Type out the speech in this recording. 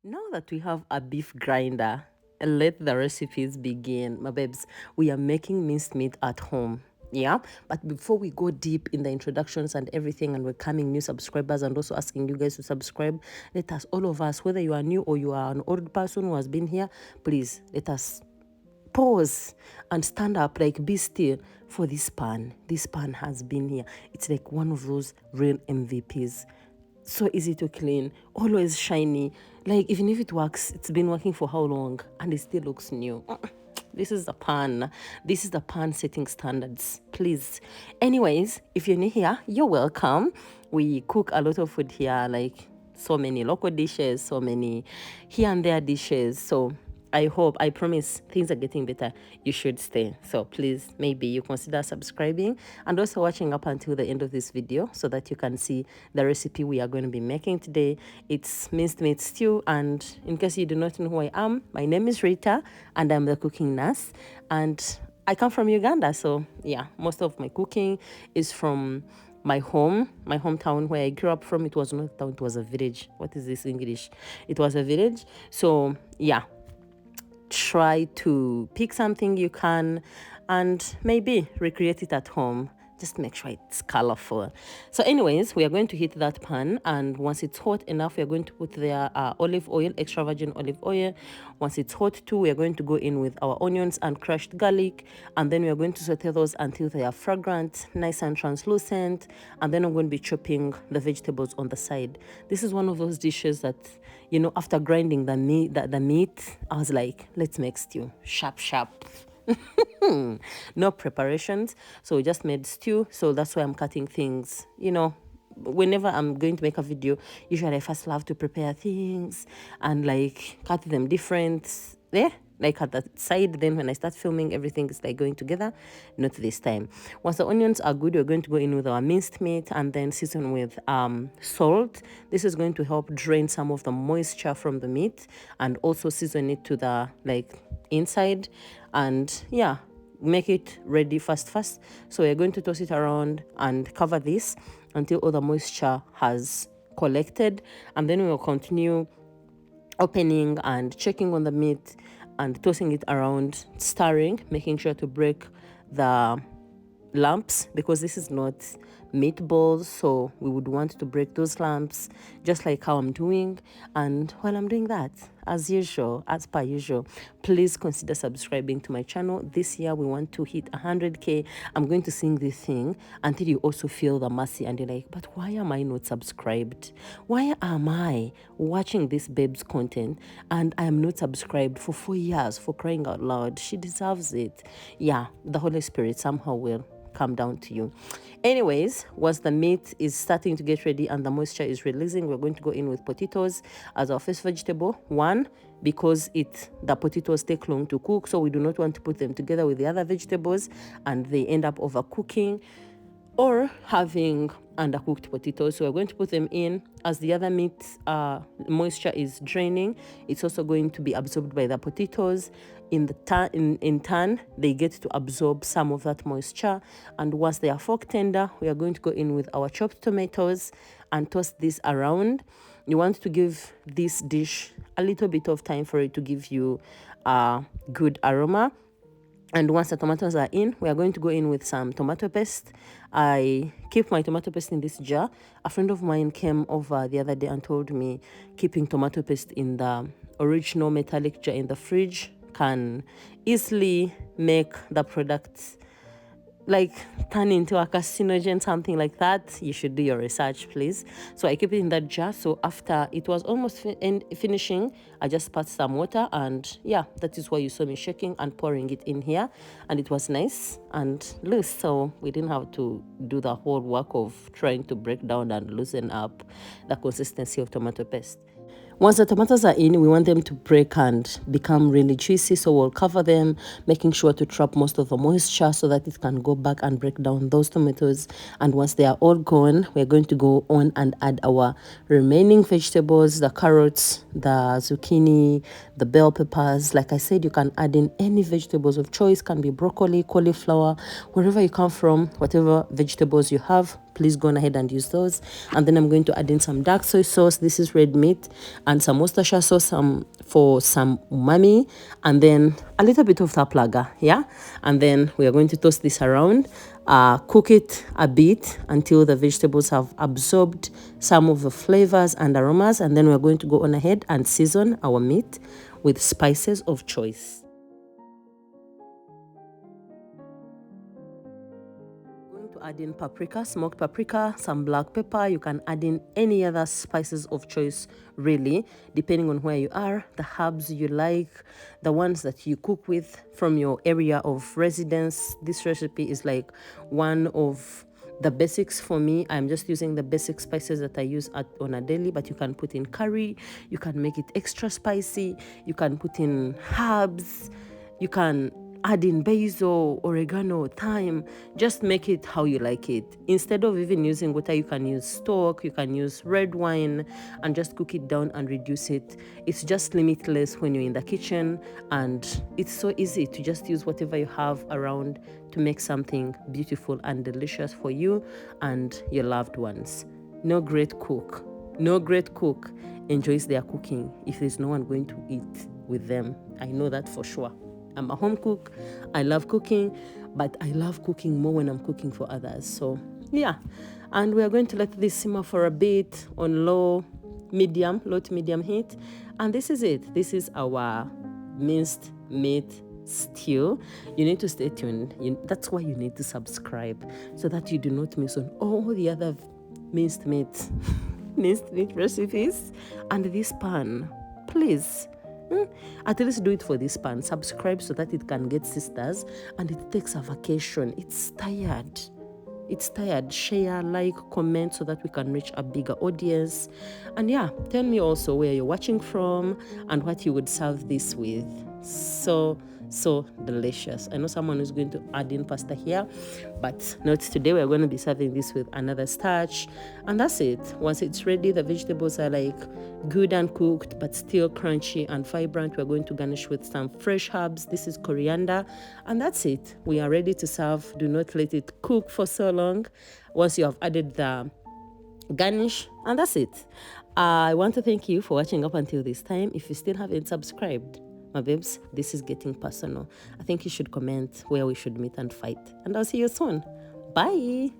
Now that we have a beef grinder, let the recipes begin. My babes, we are making minced meat at home. Yeah, but before we go deep in the introductions and everything, and welcoming new subscribers and also asking you guys to subscribe, let us, all of us, whether you are new or you are an old person who has been here, please let us pause and stand up, like be still for this pan. This pan has been here. It's like one of those real MVPs. So easy to clean, always shiny. Like even if it works, it's been working for how long and it still looks new. This is the pan. This is the pan setting standards. Please. Anyways, if you're new here, you're welcome. We cook a lot of food here, like so many local dishes, so many here and there dishes. So I promise things are getting better. You should stay. So please, maybe you consider subscribing and also watching up until the end of this video so that you can see the recipe we are going to be making today. It's minced meat stew. And in case you do not know who I am, my name is Rita and I'm the cooking nurse. And I come from Uganda. So yeah, most of my cooking is from my hometown where I grew up from. It was not a town, it was a village. What is this English? It was a village. So yeah, try to pick something you can and maybe recreate it at home. Just make sure it's colorful. So anyways, we are going to heat that pan, and once it's hot enough, we are going to put there olive oil, extra virgin olive oil. Once it's hot too, we are going to go in with our onions and crushed garlic, and then we are going to saute those until they are fragrant, nice and translucent, and then I'm going to be chopping the vegetables on the side. This is one of those dishes that, you know, after grinding the meat, I was like, let's make stew, sharp sharp. No preparations, so we just made stew. So that's why I'm cutting things, you know. Whenever I'm going to make a video, usually I first love to prepare things and like cut them different, like at the side. Then when I start filming, everything is like going together. Not this time. Once the onions are good, we're going to go in with our minced meat and then season with salt. This is going to help drain some of the moisture from the meat and also season it to the like inside, and yeah, make it ready fast. So we're going to toss it around and cover this until all the moisture has collected, and then we will continue opening and checking on the meat and tossing it around, stirring, making sure to break the lumps, because this is not meatballs, so we would want to break those lumps just like how I'm doing. And while I'm doing that, as per usual, please consider subscribing to my channel. This year we want to hit 100k. I'm going to sing this thing until you also feel the mercy and you're like, but why am I not subscribed? Why am I watching this babe's content and I am not subscribed for 4 years? For crying out loud, she deserves it. Yeah, the Holy Spirit somehow will come down to you. Anyways, once the meat is starting to get ready and the moisture is releasing, we're going to go in with potatoes as our first vegetable. One, because the potatoes take long to cook, so we do not want to put them together with the other vegetables and they end up overcooking or having undercooked potatoes. So we're going to put them in as the other meat moisture is draining. It's also going to be absorbed by the potatoes. In turn, they get to absorb some of that moisture. And once they are fork tender, we are going to go in with our chopped tomatoes and toss this around. You want to give this dish a little bit of time for it to give you a good aroma. And once the tomatoes are in, we are going to go in with some tomato paste. I keep my tomato paste in this jar. A friend of mine came over the other day and told me keeping tomato paste in the original metallic jar in the fridge can easily make the products like turn into a carcinogen, something like that. You should do your research, please. So I keep it in that jar. So after it was almost finishing, I just put some water, and yeah, that is why you saw me shaking and pouring it in here, and it was nice and loose, so we didn't have to do the whole work of trying to break down and loosen up the consistency of tomato paste. Once the tomatoes are in, we want them to break and become really juicy, so we'll cover them, making sure to trap most of the moisture so that it can go back and break down those tomatoes. And once they are all gone, we're going to go on and add our remaining vegetables, the carrots, the zucchini, the bell peppers. Like I said, you can add in any vegetables of choice, can be broccoli, cauliflower, wherever you come from, whatever vegetables you have, please go on ahead and use those. And then I'm going to add in some dark soy sauce. This is red meat, and some Worcestershire sauce for some umami, and then a little bit of taplaga, yeah. And then we are going to toss this around, cook it a bit until the vegetables have absorbed some of the flavors and aromas, and then we're going to go on ahead and season our meat with spices of choice. To add in paprika, smoked paprika, some black pepper. You can add in any other spices of choice, really, depending on where you are, the herbs you like, the ones that you cook with from your area of residence. This recipe is like one of the basics for me. I'm just using the basic spices that I use on a daily, but you can put in curry, you can make it extra spicy, you can put in herbs, you can add in basil, oregano, thyme. Just make it how you like it. Instead of even using water, you can use stock, you can use red wine, and just cook it down and reduce it. It's just limitless when you're in the kitchen, and it's so easy to just use whatever you have around to make something beautiful and delicious for you and your loved ones. No great cook enjoys their cooking if there's no one going to eat with them. I know that for sure. I'm a home cook. I love cooking, but I love cooking more when I'm cooking for others. So yeah, and we are going to let this simmer for a bit on low to medium heat. And this is it. This is our minced meat stew. You need to stay tuned. That's why you need to subscribe, so that you do not miss on all the other minced meat recipes. And this pan, please, at least do it for this pan. Subscribe so that it can get sisters and it takes a vacation. It's tired. Share, like, comment so that we can reach a bigger audience. And yeah, tell me also where you're watching from and what you would serve this with. So delicious. I know someone is going to add in pasta here, but not today. We're going to be serving this with another starch, and that's it. Once it's ready, the vegetables are like good and cooked but still crunchy and vibrant. We're going to garnish with some fresh herbs. This is coriander, and that's it. We are ready to serve. Do not let it cook for so long. Once you have added the garnish, and that's it. I want to thank you for watching up until this time. If you still haven't subscribed, my babes, this is getting personal. I think you should comment where we should meet and fight. And I'll see you soon. Bye.